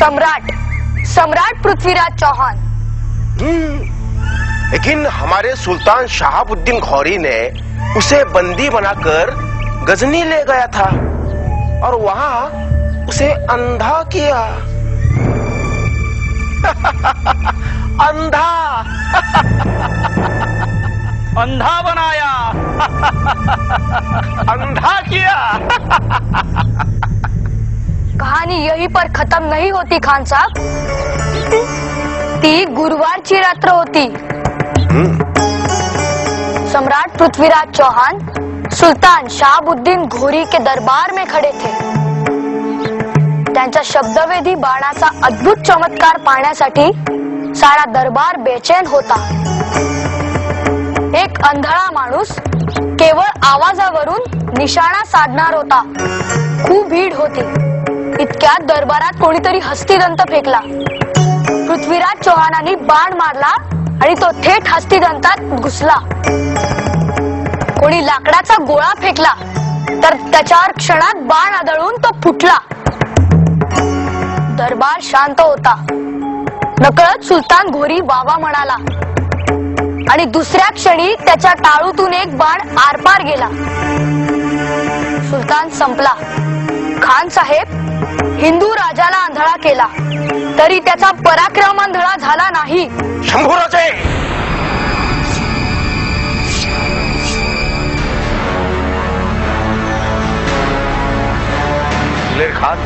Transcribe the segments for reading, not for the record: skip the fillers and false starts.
सम्राट सम्राट पृथ्वीराज चौहान। लेकिन हमारे सुल्तान शहाबुद्दीन गौरी ने उसे बंदी बनाकर गजनी ले गया था और वहां उसे अंधा किया। अंधा अंधा बनाया। अंधा किया। कहानी यहीं पर खत्म नहीं होती खान साहब। ती गुरुवारची रात्र होती। सम्राट पृथ्वीराज चौहान सुल्तान शहाबुद्दीन घोरी के दरबार में खड़े थे। त्यांच्या शब्दवेधी बाणाचा अद्भुत चमत्कार पाहण्यासाठी सारा दरबार बेचैन होता। एक अंधळा माणूस केवळ आवाजावरून निशाणा साधणार होता। खूप भीड होती। इतक्यात दरबारात कोणीतरी हस्तिदंत फेकला। पृथ्वीराज चौहानांनी बाण मारला आणि तो थेट हस्तिदंतात घुसला। कोणी लाकडाचा गोळा फेकला तर त्याच्यावर क्षणात बाण आदळून तो फुटला। दरबार शांत होता। नकळत सुलतान घोरी वावा म्हणाला आणि दुसऱ्या क्षणी त्याच्या टाळूतून एक बाण आरपार गेला। सुलतान संपला। खान साहेब हिंदू राजाला आंधळा केला तरी त्याचा पराक्रम आंधळा झाला नाही। शंभूराजे, दिलेर खान,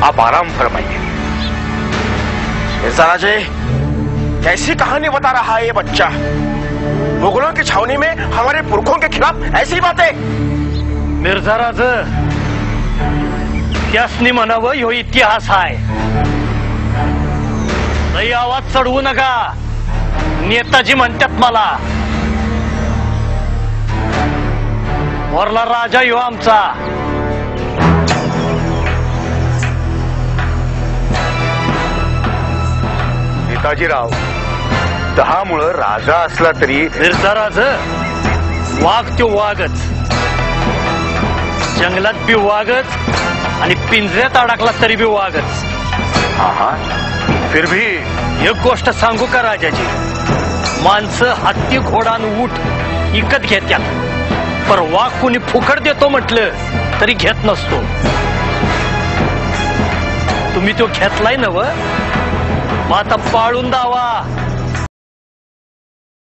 आप आराम फरमाइए। मिर्जा राजे, कैसी कहानी बता रहा है ये बच्चा? मुगलों की छावनी में हमारे पुरखों के खिलाफ ऐसी बातें। मिर्झा राज, त्यासनी म्हणावं ह्यो इतिहास आहे। लई आवाज चढवू नका। नेताजी म्हणतात मला। वरला राजा ह्यो आमचा। नेताजीराव, दहामुळं राजा असला तरी मिर्झा राज, वाघ तो वाघच। जंगलात बी वाघच आणि पिंजऱ्यात अडकला तरी बी वाघच। हा, फिर भी एक गोष्ट सांगू का राजाजी? माणसं हत्ती घोडा आणि ऊठ विकत घेत्यात, पर वाघ कोणी फुकट देतो म्हटलं तरी घेत नसतो। तुम्ही तो घेतलाय नव? मग आता पाळून दावा